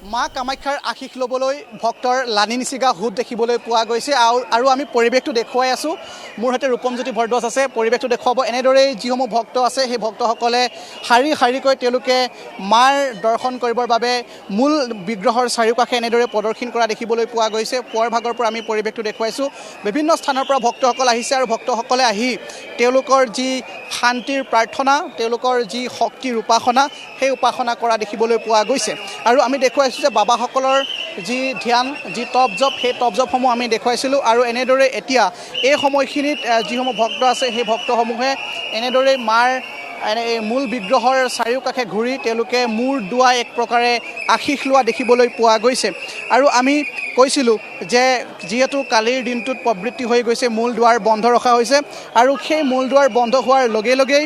মা কামাখ্যাৰ আশীষ ল'বলৈ ভক্তৰ লানি নিচিগা হুদ দেখিবলৈ পোৱা গৈছে আৰু আমি পৰিৱেশটো দেখুৱাই আছোঁ। মোৰ সৈতে ৰূপমজ্যোতি ভৰদ্বাজ আছে, পৰিৱেশটো দেখুৱাব। এনেদৰেই যিসমূহ ভক্ত আছে সেই ভক্তসকলে শাৰী শাৰীকৈ তেওঁলোকে মাৰ দৰ্শন কৰিবৰ বাবে মূল বিগ্ৰহৰ চাৰিওকাষে এনেদৰে প্ৰদৰ্শন কৰা দেখিবলৈ পোৱা গৈছে। পুৱাৰ ভাগৰ পৰা আমি পৰিৱেশটো দেখুৱাইছোঁ। বিভিন্ন স্থানৰ পৰা ভক্তসকল আহিছে আৰু ভক্তসকলে আহি তেওঁলোকৰ যি শান্তিৰ প্ৰাৰ্থনা, তেওঁলোকৰ যি শক্তিৰ উপাসনা, সেই উপাসনা কৰা দেখিবলৈ পোৱা গৈছে। আৰু আমি দেখুৱাইছোঁ যে বাবাসকলৰ যি ধ্যান, যি তপ জপ, সেই তপ জপসমূহ আমি দেখুৱাইছিলোঁ। আৰু এনেদৰে এতিয়া এই সময়খিনিত যিসমূহ ভক্ত আছে সেই ভক্তসমূহে এনেদৰে মাৰ মূল বিগ্ৰহৰ চাৰিওকাষে ঘূৰি তেওঁলোকে মূৰ দোৱাই এক প্ৰকাৰে আশীষ লোৱা দেখিবলৈ পোৱা গৈছে। আৰু আমি কৈছিলোঁ যে যিহেতু কালিৰ দিনটোত প্ৰবৃত্তি হৈ গৈছে, মূল দুৱাৰ বন্ধ ৰখা হৈছে আৰু সেই মূল দুৱাৰ বন্ধ হোৱাৰ লগে লগেই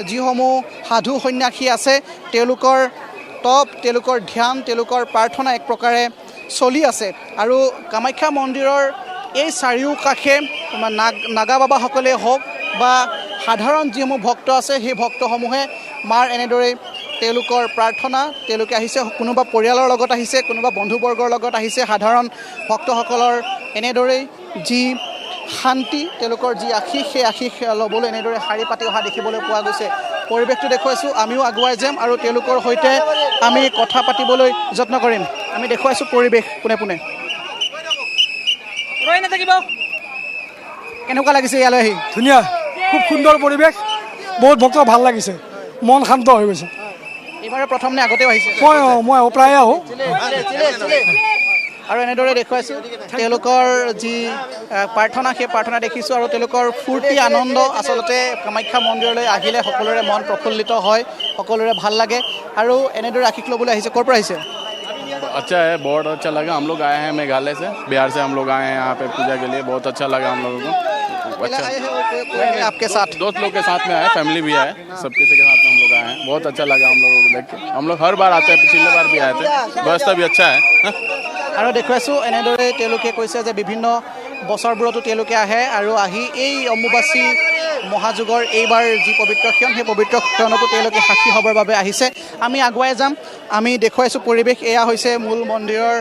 যিসমূহ সাধু সন্যাসী আছে তেওঁলোকৰ তপ, তেওঁলোকৰ ধ্যান, তেওঁলোকৰ প্ৰাৰ্থনা এক প্ৰকাৰে চলি আছে। আৰু কামাখ্যা মন্দিৰৰ এই চাৰিওকাষে নাগা বাবাসকলে হওক বা সাধাৰণ যিসমূহ ভক্ত আছে সেই ভক্তসমূহে মাৰ এনেদৰে তেওঁলোকৰ প্ৰাৰ্থনা, তেওঁলোকে আহিছে, কোনোবা পৰিয়ালৰ লগত আহিছে, কোনোবা বন্ধুবৰ্গৰ লগত আহিছে। সাধাৰণ ভক্তসকলৰ এনেদৰেই যি শান্তি, তেওঁলোকৰ যি আশীষ, সেই আশীষ ল'বলৈ এনেদৰে শাৰী পাতি অহা দেখিবলৈ পোৱা গৈছে। পৰিৱেশটো দেখুৱাইছোঁ, আমিও আগুৱাই যাম আৰু তেওঁলোকৰ সৈতে আমি কথা পাতিবলৈ যত্ন কৰিম। আমি দেখুৱাইছোঁ পৰিৱেশ পোনে পোনে। কেনেকুৱা লাগিছে ইয়ালৈ আহি? ধুনীয়া, খুব সুন্দৰ পৰিৱেশ, বহুত ভক্ত ভাল লাগিছে, মন শান্ত হৈ গৈছে। এইবাৰে প্ৰথম নে আগতেও আহিছে? মই প্ৰায়ে আহোঁ। আৰু এনেদৰে দেখুৱাইছোঁ তেওঁলোকৰ যি প্ৰাৰ্থনা, সেই প্ৰাৰ্থনা দেখিছোঁ আৰু তেওঁলোকৰ ফূৰ্তি আনন্দ। আচলতে কামাখ্যা মন্দিৰলৈ আহিলে সকলোৰে মন প্ৰফুল্লিত হয়, সকলোৰে ভাল লাগে আৰু এনেদৰে আশীষ ল'বলৈ আহিছে। ক'ৰ পৰা আহিছে? अच्छा है, बहुत अच्छा लगा। हम लोग आए हैं मेघालय से, बिहार से हम लोग आए हैं यहाँ पे पूजा के लिए। बहुत अच्छा लगा हम लोगों को। अच्छा, आपके साथ दोस्त लोग के साथ में आए, फैमिली भी आए, सबके के साथ में हम लोग आए हैं। बहुत अच्छा लगा हम लोगों को देख के। हम लोग हर बार आते हैं, पिछले बार भी आए थे। व्यवस्था भी अच्छा है। আৰু দেখুৱাইছোঁ এনেদৰে তেওঁলোকে কৈছে যে বিভিন্ন বছৰবোৰতো তেওঁলোকে আহে আৰু আহি এই অম্বুবাচী মহাযুগৰ এইবাৰ যি পবিত্ৰ ক্ষণ, সেই পবিত্ৰ ক্ষণতো তেওঁলোকে সাক্ষী হ'বৰ বাবে আহিছে। আমি আগুৱাই যাম, আমি দেখুৱাইছোঁ পৰিৱেশ। এয়া হৈছে মূল মন্দিৰৰ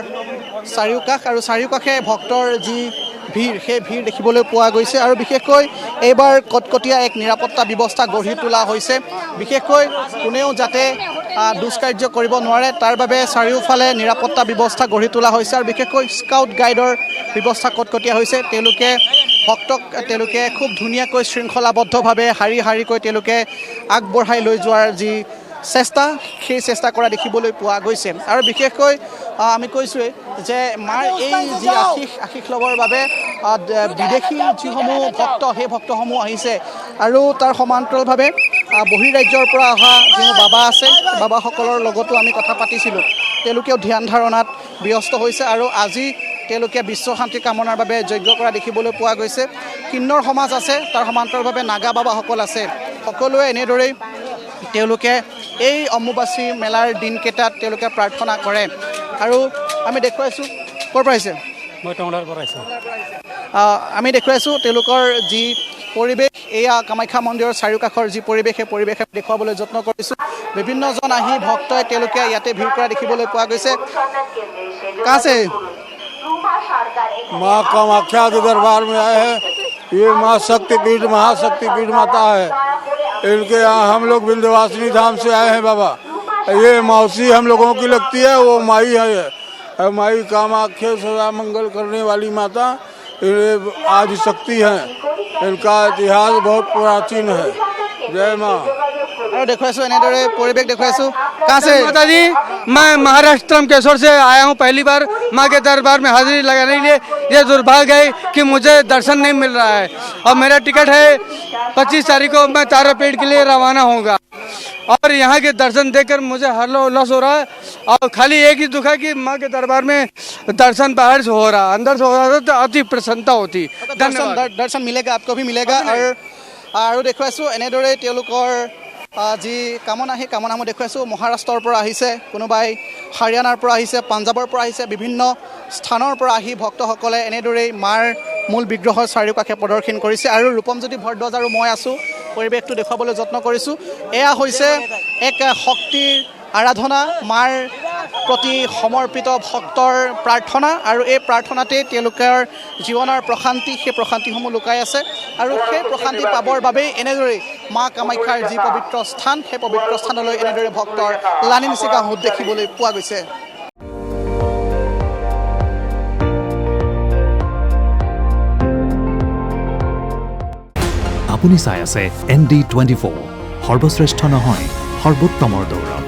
চাৰিওকাষ আৰু চাৰিওকাষে ভক্তৰ যি ভিৰ, সেই ভিৰ দেখিবলৈ পোৱা গৈছে। আৰু বিশেষকৈ এইবাৰ কটকটীয়া এক নিৰাপত্তা ব্যৱস্থা গঢ়ি তোলা হৈছে। বিশেষকৈ কোনেও যাতে দুষ্কাৰ্য কৰিব নোৱাৰে তাৰ বাবে চাৰিওফালে নিৰাপত্তা ব্যৱস্থা গঢ়ি তোলা হৈছে। আৰু বিশেষকৈ স্কাউট গাইডৰ ব্যৱস্থা কটকটীয়া হৈছে। তেওঁলোকে ভক্তক তেওঁলোকে খুব ধুনীয়াকৈ শৃংখলাবদ্ধভাৱে শাৰী শাৰীকৈ তেওঁলোকে আগবঢ়াই লৈ যোৱাৰ যি চেষ্টা, সেই চেষ্টা কৰা দেখিবলৈ পোৱা গৈছে। আৰু বিশেষকৈ আমি কৈছোঁৱেই যে মাৰ এই যি আশীষ ল'বৰ বাবে বিদেশী যিসমূহ ভক্ত, সেই ভক্তসমূহ আহিছে আৰু তাৰ সমান্তৰালভাৱে বহিৰাজ্যৰ পৰা অহা যিসমূহ বাবা আছে, বাবাসকলৰ লগতো আমি কথা পাতিছিলোঁ। তেওঁলোকেও ধ্যান ধাৰণাত ব্যস্ত হৈছে আৰু আজি তেওঁলোকে বিশ্ব শান্তি কামনাৰ বাবে যজ্ঞ কৰা দেখিবলৈ পোৱা গৈছে। কিন্নৰ সমাজ আছে, তাৰ সমান্তৰালভাৱে নাগা বাবাসকল আছে। সকলোৱে এনেদৰেই তেওঁলোকে এই অম্বুবাচী মেলাৰ দিনকেইটাত তেওঁলোকে প্ৰাৰ্থনা কৰে। আৰু আমি দেখুৱাইছোঁ, ক'ৰ পৰা আহিছে? মই টংলাৰ পৰা আহিছোঁ। আমি দেখুৱাইছোঁ তেওঁলোকৰ যি পৰিৱেশ, এয়া কামাখ্যা মন্দিৰৰ চাৰিওকাষৰ যি পৰিৱেশ, সেই পৰিৱেশ দেখুৱাবলৈ যত্ন কৰিছোঁ। বিভিন্নজন আহি ভক্তই তেওঁলোকে ইয়াতে ভিৰ কৰা দেখিবলৈ পোৱা গৈছে। কাছে माँ कामाख्या के दरबार में आए हैं। ये माँ शक्तिपीठ, महाशक्तिपीठ माता है। इनके यहाँ हम लोग विंध्यवासिनी धाम से आए हैं बाबा। ये मौसी हम लोगों की लगती है, वो माई है। माई कामाख्या सदा मंगल करने वाली माता, ये आदि शक्ति हैं। इनका इतिहास बहुत प्राचीन है। जय माँ। और देखुआइছোঁ এনেদৰে পৰিৱেশ দেখুৱাইছোঁ। কাছে माता जी, मैं महाराष्ट्र केसर से आया हूँ पहली बार माँ के दरबार में हाजिरी लगाने के लिए। ये दुर्भाग्य है कि मुझे दर्शन नहीं मिल रहा है और मेरा टिकट है 25 तारीख को। मैं तारापीठ के लिए रवाना होऊंगा और यहाँ के दर्शन देखकर मुझे हर्षोल्लास हो रहा है। और खाली एक ही दुख है कि माँ के दरबार में दर्शन बाहर से हो रहा, अंदर से हो रहा तो अति प्रसन्नता होती। दर्शन मिलेगा, आपको भी मिलेगा। আৰু দেখুৱাইছোঁ এনেদৰে তেওঁলোকৰ যি কামনা, সেই কামনাসমূহ দেখুৱাইছোঁ। মহাৰাষ্ট্ৰৰ পৰা আহিছে, কোনোবাই হাৰিয়ানাৰ পৰা আহিছে, পাঞ্জাৱৰ পৰা আহিছে, বিভিন্ন স্থানৰ পৰা আহি ভক্তসকলে এনেদৰেই মাৰ মূল বিগ্ৰহৰ চাৰিওকাষে প্ৰদৰ্শন কৰিছে। আৰু ৰূপমজ্যোতি ভৰদ্বাজ আৰু মই আছোঁ, পৰিৱেশটো দেখুৱাবলৈ যত্ন কৰিছোঁ। এয়া হৈছে এক শক্তিৰ আৰাধনা, মাৰ প্ৰতি সমৰ্পিত ভক্তৰ প্ৰাৰ্থনা আৰু এই প্ৰাৰ্থনাতেই তেওঁলোকৰ জীৱনৰ প্ৰশান্তি সেই প্ৰশান্তিসমূহ লুকাই আছে আৰু সেই প্ৰশান্তি পাবৰ বাবেই এনেদৰেই মা কামাখ্যাৰ যি পবিত্ৰ স্থান সেই পবিত্ৰ স্থানলৈ এনেদৰে ভক্তৰ লানি নিচিগা সোঁত দেখিবলৈ পোৱা গৈছে। আপুনি চাই আছে ND24 সৰ্বশ্ৰেষ্ঠ নহয় সৰ্বোত্তমৰ দৌৰ।